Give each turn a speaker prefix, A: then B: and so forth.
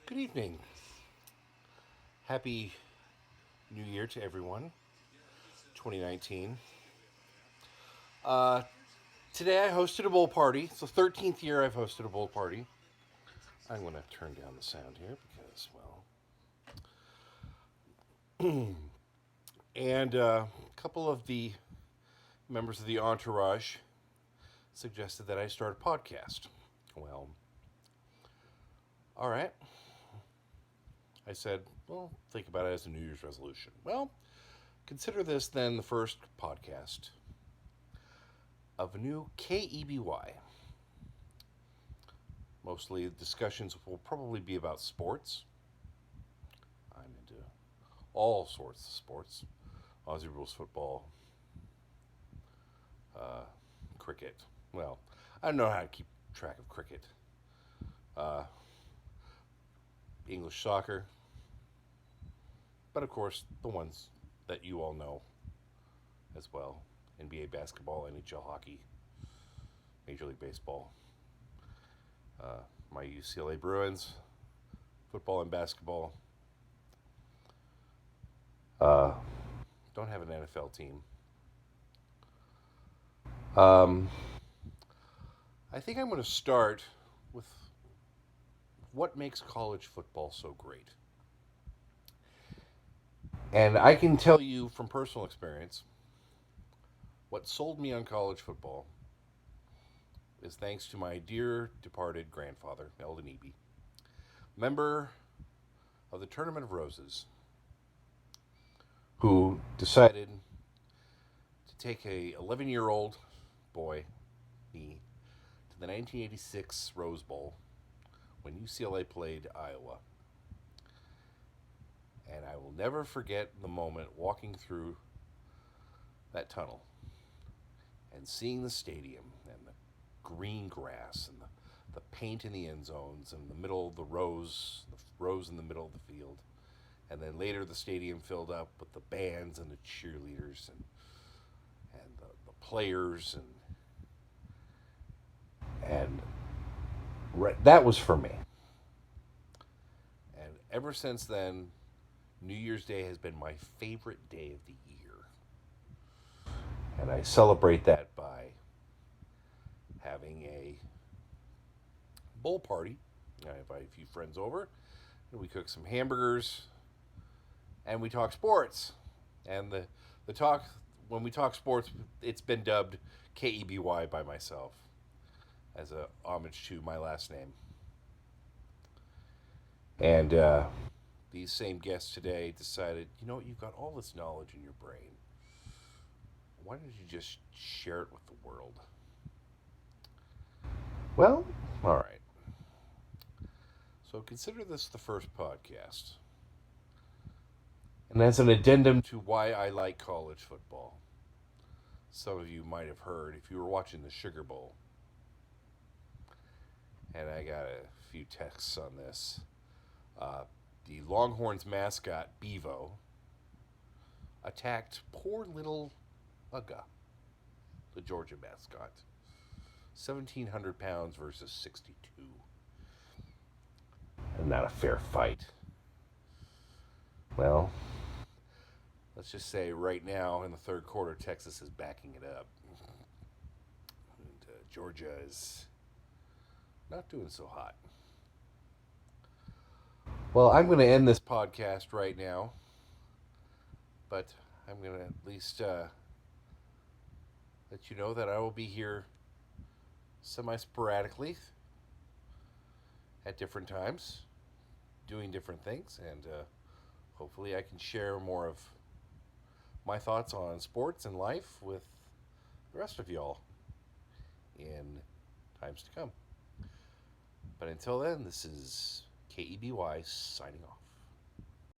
A: Good evening. Happy New Year to everyone. 2019. Uh, Today I hosted a bowl party. It's the 13th year I've hosted a bowl party. I'm going to turn down the sound here because, and a couple of the members of the entourage suggested that I start a podcast. Well, all right. I said, well, think about it as a New Year's resolution. Well, consider this then the first podcast of a new KEBY. Mostly discussions will probably be about sports. I'm into all sorts of sports. Aussie rules football, uh, cricket. Well, I don't know how to keep track of cricket. Uh, English soccer. But of course, the ones that you all know as well. NBA basketball, NHL hockey, Major League Baseball. My UCLA Bruins, football and basketball. Uh, don't have an NFL team. Um, I think I'm going to start with what makes college football so great. And I can tell you from personal experience, what sold me on college football is thanks to my dear departed grandfather, Eldon Eby, member of the Tournament of Roses, who decided to take a 11-year-old boy, me, to the 1986 Rose Bowl when UCLA played Iowa. And I will never forget the moment walking through that tunnel and seeing the stadium and the green grass and the paint in the end zones and the middle of the rows in the middle of the field. And then later the stadium filled up with the bands and the cheerleaders and the players and that was for me. And ever since then, New Year's Day has been my favorite day of the year. And I celebrate that by having a bowl party. I invite a few friends over, and we cook some hamburgers, and we talk sports. And the talk, when we talk sports, it's been dubbed KEBY by myself as a homage to my last name. And these same guests today decided, you know what, you've got all this knowledge in your brain. Why don't you just share it with the world? Well, all right. So consider this the first podcast. And as an addendum to why I like college football, some of you might have heard if you were watching the Sugar Bowl, and I got a few texts on this. The Longhorns mascot, Bevo, attacked poor little Uga, the Georgia mascot. 1,700 pounds versus 62. And not a fair fight. Well, let's just say right now in the third quarter, Texas is backing it up. And Georgia is not doing so hot. Well, I'm going to end this podcast right now, but I'm going to at least let you know that I will be here semi-sporadically at different times, doing different things, and hopefully I can share more of my thoughts on sports and life with the rest of y'all in times to come. But until then, this is KEBY signing off.